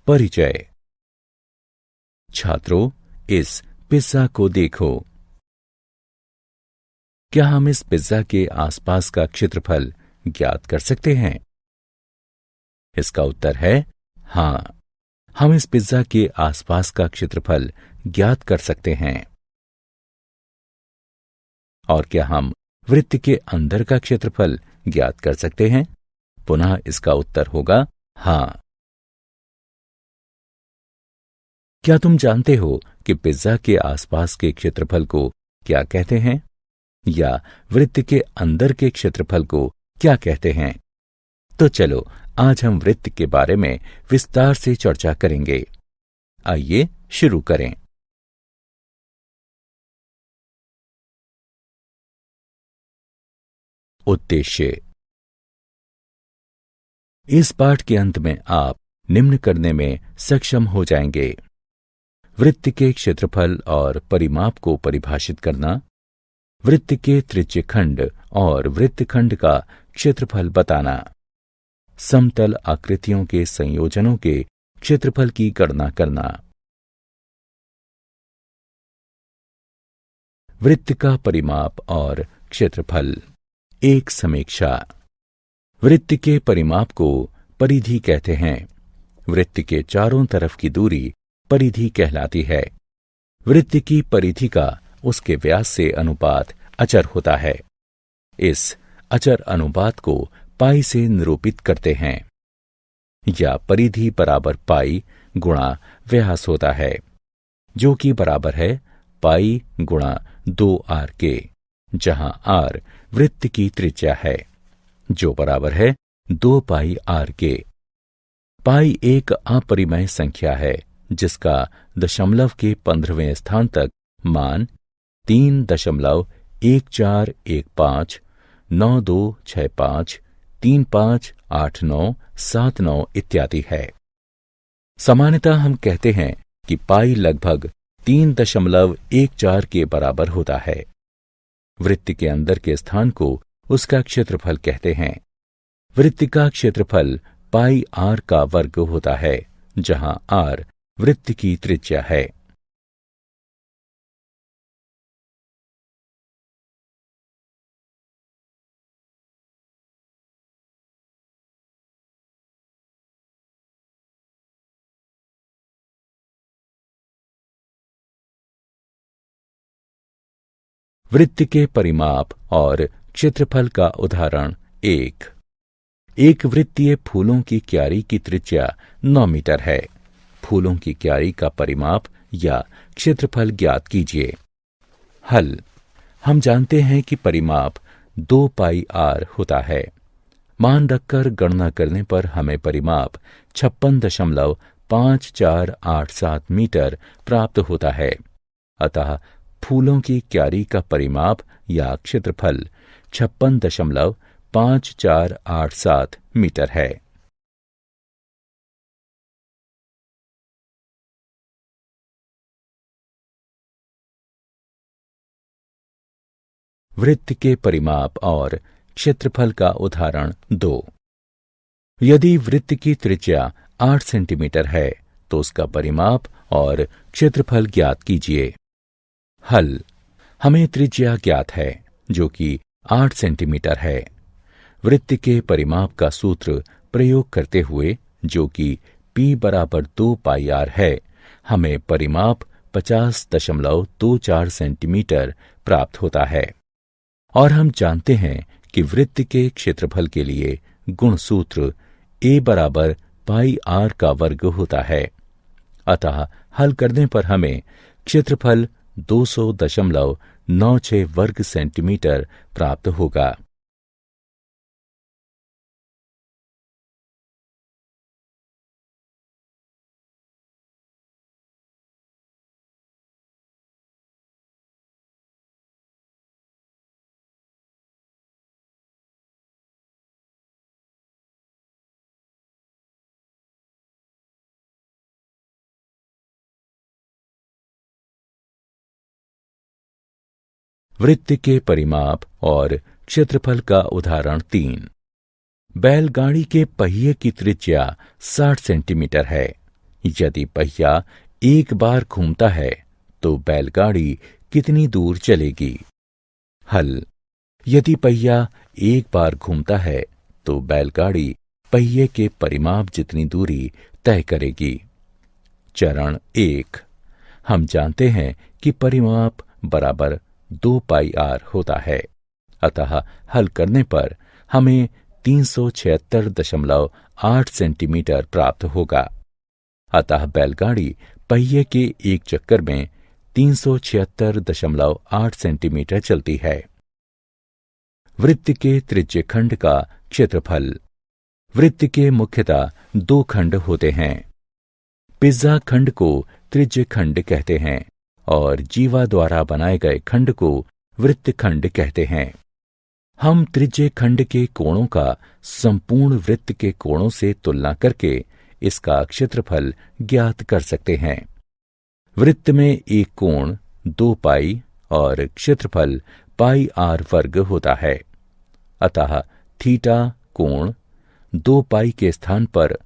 परिचय। छात्रों, इस पिज्जा को देखो। क्या हम इस पिज्जा के आसपास का क्षेत्रफल ज्ञात कर सकते हैं? इसका उत्तर है हां, हम इस पिज्जा के आसपास का क्षेत्रफल ज्ञात कर सकते हैं। और क्या हम वृत्त के अंदर का क्षेत्रफल ज्ञात कर सकते हैं? पुनः इसका उत्तर होगा हां। क्या तुम जानते हो कि पिज्जा के आसपास के क्षेत्रफल को क्या कहते हैं, या वृत्त के अंदर के क्षेत्रफल को क्या कहते हैं? तो चलो आज हम वृत्त के बारे में विस्तार से चर्चा करेंगे। आइए शुरू करें। उद्देश्य। इस पाठ के अंत में आप निम्न करने में सक्षम हो जाएंगे: वृत्त के क्षेत्रफल और परिमाप को परिभाषित करना, वृत्त के त्रिज्यखंड और वृत्तखंड का क्षेत्रफल बताना, समतल आकृतियों के संयोजनों के क्षेत्रफल की गणना करना। वृत्त का परिमाप और क्षेत्रफल। एक समीक्षा। वृत्त के परिमाप को परिधि कहते हैं। वृत्त के चारों तरफ की दूरी परिधि कहलाती है। वृत्त की परिधि का उसके व्यास से अनुपात अचर होता है। इस अचर अनुपात को पाई से निरूपित करते हैं, या परिधि बराबर पाई गुणा व्यास होता है, जो कि बराबर है पाई गुणा 2r के, जहां r वृत्त की त्रिज्या है, जो बराबर है 2 पाई r के। पाई एक अपरिमेय संख्या है जिसका दशमलव के 15वें स्थान तक मान 3.1415, 9265, 358979 इत्यादि है। सामान्यतः हम कहते हैं कि पाई लगभग 3.14 के बराबर होता है। वृत्त के अंदर के स्थान को उसका क्षेत्रफल कहते हैं। वृत्त का क्षेत्रफल पाई r का वर्ग होता है, जहां r वृत्त की त्रिज्या है। वृत्त के परिमाप और क्षेत्रफल का उदाहरण। एक वृत्तीय फूलों की क्यारी की त्रिज्या 9 मीटर है। फूलों की क्यारी का परिमाप या क्षेत्रफल ज्ञात कीजिए। हल। हम जानते हैं कि परिमाप 2 पाई r होता है। मान रखकर गणना करने पर हमें परिमाप 56.5487 मीटर प्राप्त होता है। अतः फूलों की क्यारी का परिमाप या क्षेत्रफल 56.5487 मीटर है। वृत्त के परिमाप और क्षेत्रफल का उदाहरण 2। यदि वृत्त की त्रिज्या 8 सेंटीमीटर है तो उसका परिमाप और क्षेत्रफल ज्ञात कीजिए। हल। हमें त्रिज्या ज्ञात है, जो कि 8 सेंटीमीटर है। वृत्त के परिमाप का सूत्र प्रयोग करते हुए, जो कि P बराबर 2 पाई r है, हमें परिमाप 50.24 सेंटीमीटर प्राप्त होता है। और हम जानते हैं कि वृत्त के क्षेत्रफल के लिए गुणसूत्र A बराबर पाई r का वर्ग होता है। अतः हल करने पर हमें क्षेत्रफल 200.96 वर्ग सेंटीमीटर प्राप्त होगा। वृत्त के परिमाप और क्षेत्रफल का उदाहरण 3। बैलगाड़ी के पहिए की त्रिज्या 60 सेंटीमीटर है, यदि पहिया एक बार घूमता है तो बैलगाड़ी कितनी दूर चलेगी? हल। यदि पहिया एक बार घूमता है तो बैलगाड़ी पहिए के परिमाप जितनी दूरी तय करेगी। चरण 1। हम जानते हैं कि परिमाप बराबर 2 पाई r होता है, अतः हल करने पर हमें 376.8 सेंटीमीटर प्राप्त होगा। अतः बैलगाड़ी पहिए के एक चक्कर में 376.8 सेंटीमीटर चलती है। वृत्त के त्रिज्य खंड का क्षेत्रफल। वृत्त के मुख्यतः 2 खंड होते हैं। पिज्जा खंड को त्रिज्य खंड कहते हैं और जीवा द्वारा बनाए गए खंड को वृत्त खंड कहते हैं। हम त्रिज्य खंड के कोणों का संपूर्ण वृत्त के कोणों से तुलना करके इसका क्षेत्रफल ज्ञात कर सकते हैं। वृत्त में एक कोण 2 पाई और क्षेत्रफल पाई r वर्ग होता है, अतः थीटा कोण 2 पाई के स्थान पर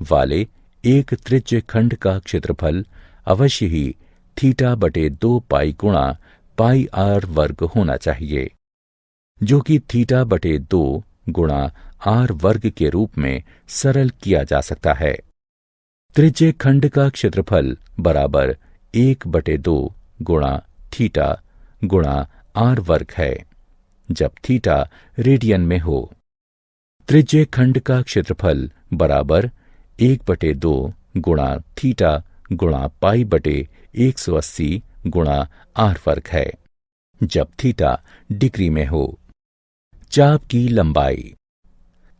वाले एक त्रिज्य खंड का क्षेत्रफल अवश्य ही थीटा बटे 2 पाई गुणा पाई r वर्ग होना चाहिए, जो कि थीटा बटे 2 गुणा r वर्ग के रूप में सरल किया जा सकता है। त्रिज्य खंड का क्षेत्रफल बराबर 1/2 गुणा थीटा गुणा r वर्ग है, जब थीटा रेडियन में हो। त्रिज्य खंड का क्षेत्रफल बराबर 1/2 गुणा थीटा गुणा पाई बटे 180 गुणा r वर्ग है, जब थीटा डिग्री में हो। चाप की लंबाई।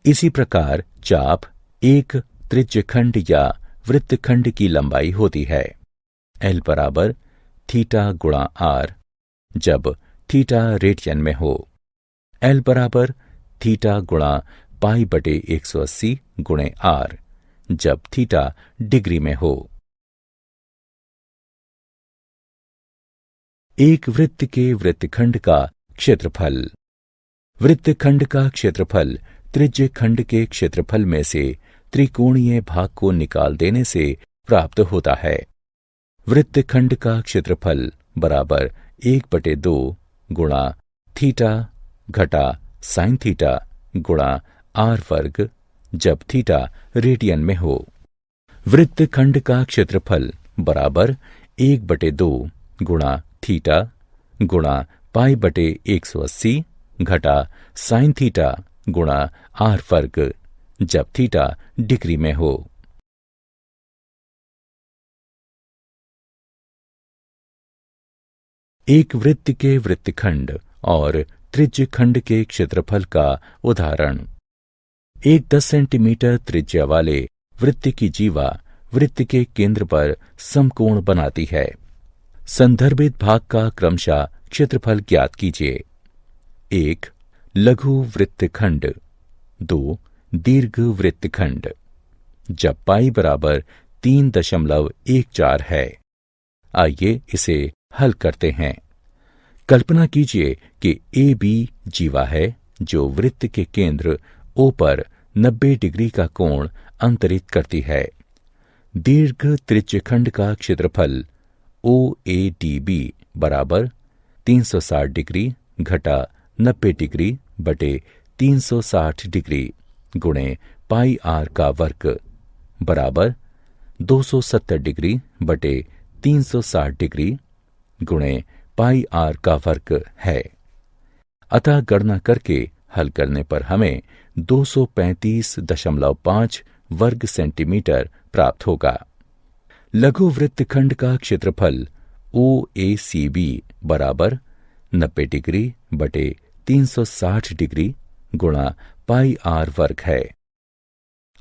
इसी प्रकार चाप एक त्रिज्य खंड या वृत्तखंड की लंबाई होती है। L बराबर थीटा गुणा r, जब थीटा रेडियन में हो। L बराबर थीटा गुणा पाई बटे 180 गुणे r, जब थीटा डिग्री में हो। एक वृत्त के वृत्तखंड का क्षेत्रफल। वृत्तखंड का क्षेत्रफल त्रिज्य खंड के क्षेत्रफल में से त्रिकोणीय भाग को निकाल देने से प्राप्त होता है। वृत्तखंड का क्षेत्रफल बराबर 1/2 गुणा थीटा घटा साइन थीटा गुणा r वर्ग, जब थीटा रेडियन में हो। वृत्तखंड का क्षेत्रफल बराबर 1/2 गुणा थीटा गुणा पाई बटे 180 घटा साइन थीटा गुणा r वर्ग, जब थीटा डिग्री में हो। एक वृत्त के वृत्तखंड और त्रिज्य खंड के क्षेत्रफल का उदाहरण। एक 10 सेंटीमीटर त्रिज्या वाले वृत्त की जीवा वृत्त के केंद्र पर समकोण बनाती है। संदर्भित भाग का क्रमशः क्षेत्रफल ज्ञात कीजिए। 1 लघु वृत्तखंड, 2 दीर्घ वृत्तखंड, जब पाई बराबर 3.14 है। आइए इसे हल करते हैं। कल्पना कीजिए कि AB जीवा है जो वृत्त के केंद्र O पर 90 डिग्री का कोण अंतरित करती है। दीर्घ त्रिज्यखंड का क्षेत्रफल OADB बराबर 360 डिग्री घटा 90 डिग्री बटे 360 डिग्री गुणे पाई r का वर्ग बराबर 270 डिग्री बटे 360 डिग्री गुणे पाई r का वर्ग है। अतः गणना करके हल करने पर हमें 235.5 वर्ग सेंटीमीटर प्राप्त होगा। लघु वृत्तखंड का क्षेत्रफल OACB बराबर 90 डिग्री बटे 360 डिग्री गुणा पाई r वर्ग है।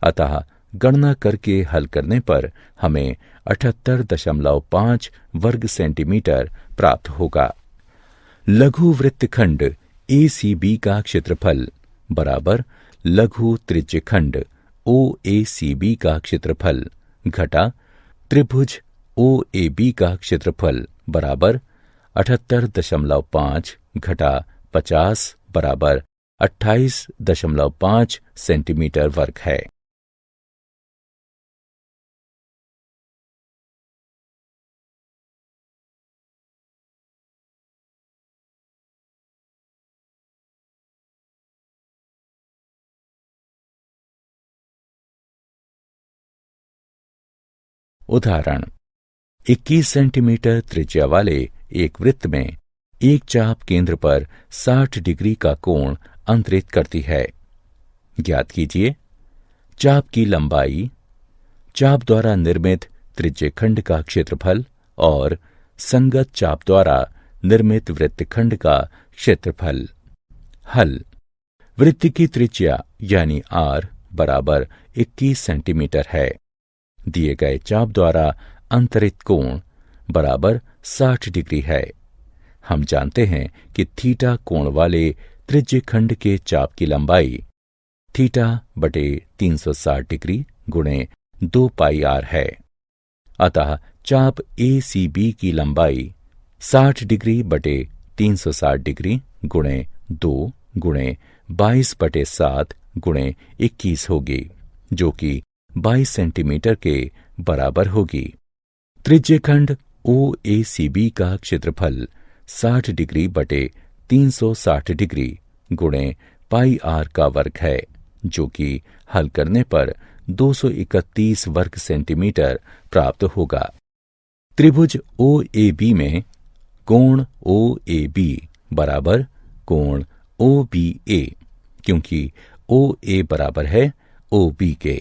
अतः गणना करके हल करने पर हमें 78.5 वर्ग सेंटीमीटर प्राप्त होगा। लघु वृत्तखंड ACB का क्षेत्रफल बराबर लघु त्रिज्यखंड OACB का क्षेत्रफल घटा त्रिभुज OAB का क्षेत्रफल बराबर 78.5 घटा 50 बराबर 28.5 सेंटीमीटर वर्ग है। उदाहरण, 21 सेंटीमीटर त्रिज्या वाले एक वृत्त में एक चाप केंद्र पर 60 डिग्री का कोण अंतरित करती है। ज्ञात कीजिए चाप की लंबाई, चाप द्वारा निर्मित त्रिज्यखंड का क्षेत्रफल और संगत चाप द्वारा निर्मित वृत्तखंड का क्षेत्रफल। हल। वृत्त की त्रिज्या यानी r बराबर 21 सेंटीमीटर है। दिए गए चाप द्वारा अंतरित कोण बराबर 60 डिग्री है। हम जानते हैं कि थीटा कोण वाले त्रिज्यखंड के चाप की लंबाई थीटा बटे 360 डिग्री गुणे 2 पाई r है। अतः चाप ACB की लंबाई 60 डिग्री बटे 360 डिग्री गुणे 2 गुणे 22 बटे 7 गुणे 21 होगी, जो कि 22 सेंटीमीटर के बराबर होगी। त्रिज्यखंड OACB का क्षेत्रफल 60 डिग्री बटे 360 डिग्री गुणे पाई r का वर्ग है, जो कि हल करने पर 231 वर्ग सेंटीमीटर प्राप्त होगा। त्रिभुज OAB में कोण OAB बराबर कोण OBA, क्योंकि OA बराबर है OB के।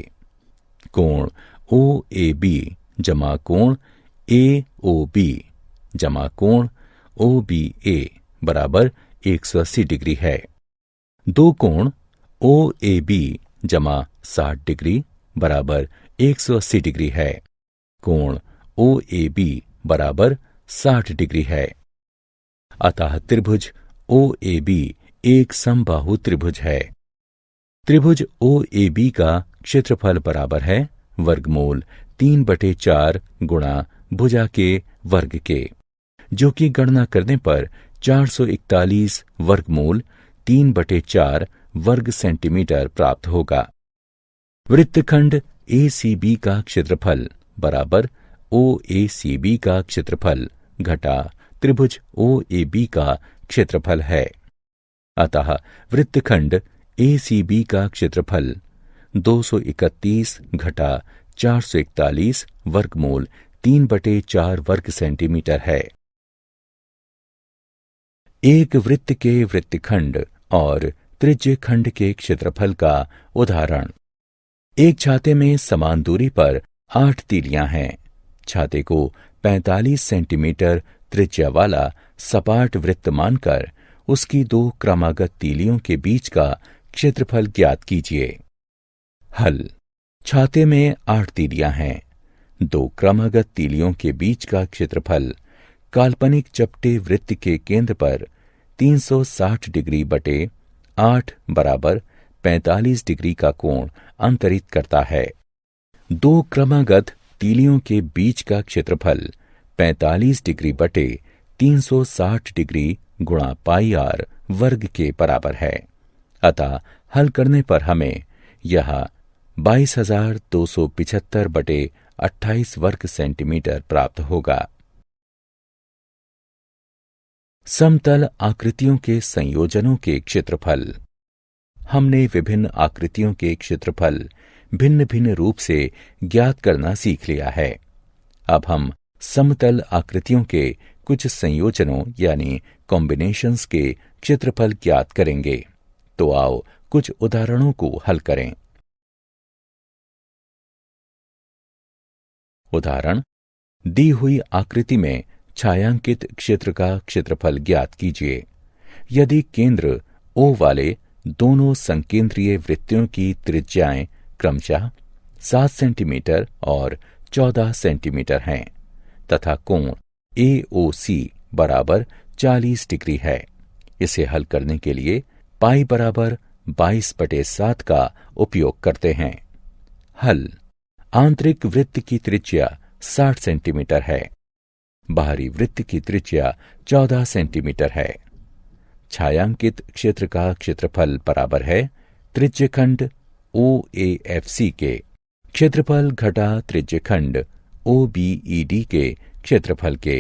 कोण OAB जमा कोण AOB जमा कोण OBA बराबर 180 डिग्री है। दो कोण OAB जमा 60 डिग्री बराबर 180 डिग्री है। कोण OAB बराबर 60 डिग्री है। अतः त्रिभुज OAB एक समबाहु त्रिभुज है। त्रिभुज OAB का क्षेत्रफल बराबर है वर्गमूल 3/4 गुणा भुजा के वर्ग के, जो कि गणना करने पर 441 वर्गमूल 3/4 वर्ग सेंटीमीटर प्राप्त होगा। वृत्तखंड ACB का क्षेत्रफल बराबर OACB का क्षेत्रफल घटा त्रिभुज OAB का क्षेत्रफल है। अतः वृत्तखंड ACB का क्षेत्रफल 231 घटा 441 वर्गमूल 3/4 वर्ग सेंटीमीटर है। एक वृत्त के वृत्तखंड और त्रिज्यखंड के क्षेत्रफल का उदाहरण। एक छाते में समान दूरी पर 8 तीलियां हैं। छाते को 45 सेंटीमीटर त्रिज्या वाला सपाट वृत्त मानकर उसकी 2 क्रमागत तीलियों के बीच का क्षेत्रफल ज्ञात कीजिए। हल। छाते में 8 तीलियां हैं। 2 क्रमागत तीलियों के बीच का क्षेत्रफल काल्पनिक चपटे वृत्त के केंद्र पर 360 डिग्री बटे 8 बराबर 45 डिग्री का कोण अंतरित करता है। 2 क्रमागत तीलियों के बीच का क्षेत्रफल 45 डिग्री बटे 360 डिग्री गुणा पाई r वर्ग के बराबर है। अतः हल करने पर हमें यह 22,275 बटे 28 वर्ग सेंटीमीटर प्राप्त होगा। समतल आकृतियों के संयोजनों के क्षेत्रफल। हमने विभिन्न आकृतियों के क्षेत्रफल भिन्न भिन्न रूप से ज्ञात करना सीख लिया है। अब हम समतल आकृतियों के कुछ संयोजनों यानी कॉम्बिनेशंस के क्षेत्रफल ज्ञात करेंगे। तो आओ कुछ उदाहरणों को हल करें। उदाहरण, दी हुई आकृति में छायांकित क्षेत्र का क्षेत्रफल ज्ञात कीजिए। यदि केंद्र O वाले दोनों संकेंद्रीय वृत्तों की त्रिज्याएं क्रमशः 7 सेंटीमीटर और 14 सेंटीमीटर हैं तथा कोण AOC बराबर 40 डिग्री है, इसे हल करने के लिए पाई बराबर 22/7 का उपयोग करते हैं। हल। आंतरिक वृत्त की त्रिज्या 60 सेंटीमीटर है। बाहरी वृत्त की त्रिज्या 14 सेंटीमीटर है। छायांकित क्षेत्र का क्षेत्रफल बराबर है त्रिज्यखंड OAFC के क्षेत्रफल घटा त्रिज्यखंड OBED के क्षेत्रफल के।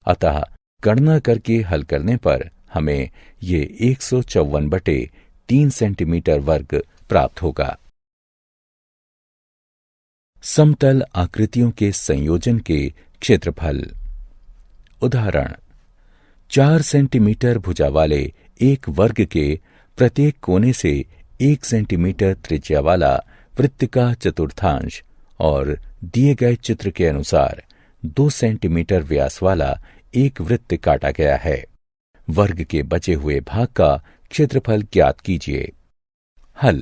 अतः गणना करके हल करने पर हमें ये 154/3 सेंटीमीटर वर्ग प्राप्त होगा। समतल आकृतियों के संयोजन के क्षेत्रफल। उदाहरण, 4 सेंटीमीटर भुजा वाले एक वर्ग के प्रत्येक कोने से 1 सेंटीमीटर त्रिज्या वाला वृत्त का चतुर्थांश और दिए गए चित्र के अनुसार 2 सेंटीमीटर व्यास वाला एक वृत्त काटा गया है। वर्ग के बचे हुए भाग का क्षेत्रफल ज्ञात कीजिए। हल।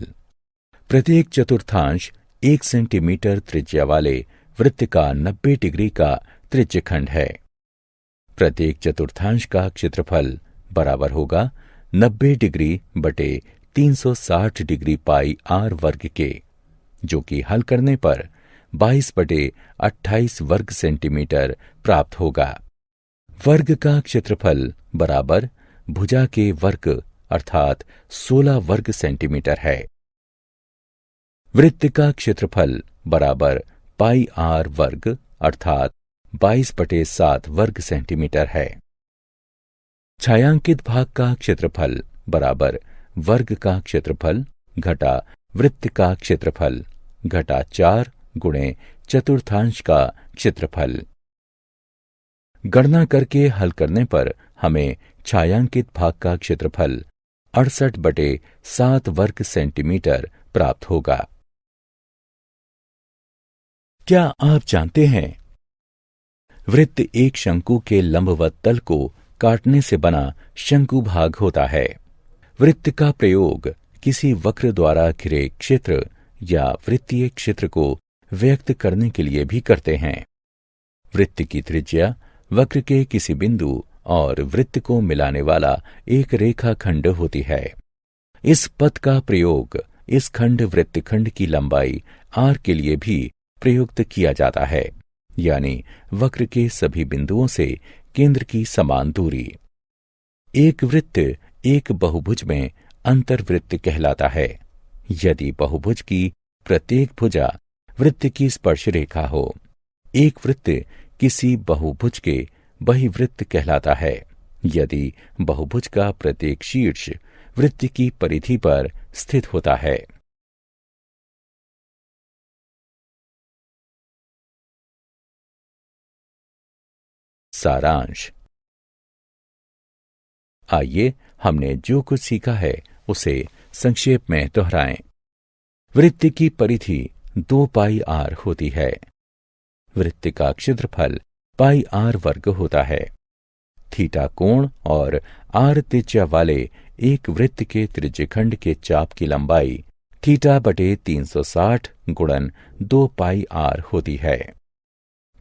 प्रत्येक चतुर्थांश 1 सेंटीमीटर त्रिज्या वाले वृत्त का 90 डिग्री का त्रिज्यखंड है। प्रत्येक चतुर्थांश का क्षेत्रफल बराबर होगा 90 डिग्री बटे 360 डिग्री पाई आर वर्ग के, जो कि हल करने पर 22 बटे 28 वर्ग सेंटीमीटर प्राप्त होगा। वर्ग का क्षेत्रफल बराबर भुजा के वर्ग अर्थात 16 वर्ग सेंटीमीटर है। वृत्त का क्षेत्रफल बराबर पाई आर वर्ग अर्थात 22 बटे 7 वर्ग सेंटीमीटर है। छायांकित भाग का क्षेत्रफल बराबर वर्ग का क्षेत्रफल घटा वृत्त का क्षेत्रफल घटा 4 गुणे चतुर्थांश का क्षेत्रफल। गणना करके हल करने पर हमें छायांकित भाग का क्षेत्रफल 68 बटे 7 वर्ग सेंटीमीटर प्राप्त होगा। क्या आप जानते हैं, वृत्त एक शंकु के लंबवत तल को काटने से बना शंकु भाग होता है। वृत्त का प्रयोग किसी वक्र द्वारा घिरे क्षेत्र या वृत्तीय क्षेत्र को व्यक्त करने के लिए भी करते हैं। वृत्त की त्रिज्या वक्र के किसी बिंदु और वृत्त को मिलाने वाला एक रेखाखंड होती है। इस पथ का प्रयोग इस खंड वृत्तखंड की लंबाई r के लिए भी प्रयुक्त किया जाता है, यानी वक्र के सभी बिंदुओं से केंद्र की समान दूरी। एक वृत्त एक बहुभुज में अंतर्वृत्त कहलाता है यदि बहुभुज की प्रत्येक भुजा वृत्त की स्पर्श रेखा हो। एक वृत्त किसी बहुभुज के बहिवृत्त कहलाता है यदि बहुभुज का प्रत्येक शीर्ष वृत्त की परिधि पर स्थित होता है। सारांश। आइए हमने जो कुछ सीखा है उसे संक्षेप में दोहराएं। वृत्त की परिधि 2 पाई आर होती है। वृत्त का क्षेत्रफल पाई आर वर्ग होता है। थीटा कोण और आर त्रिज्या वाले एक वृत्त के त्रिज्यखंड के चाप की लंबाई थीटा बटे 360 गुणन 2 पाई आर होती है।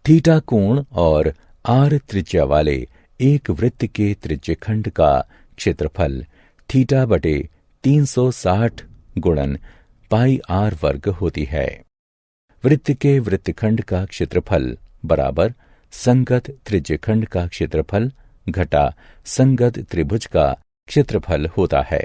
थीटा कोण और आर त्रिज्या वाले एक वृत्त के त्रिज्यखंड का क्षेत्रफल थीटा बटे 360 गुणन पाई आर वर्ग होती है। वृत्त के वृत्तखंड का क्षेत्रफल बराबर संगत त्रिज्यखंड का क्षेत्रफल घटा संगत त्रिभुज का क्षेत्रफल होता है।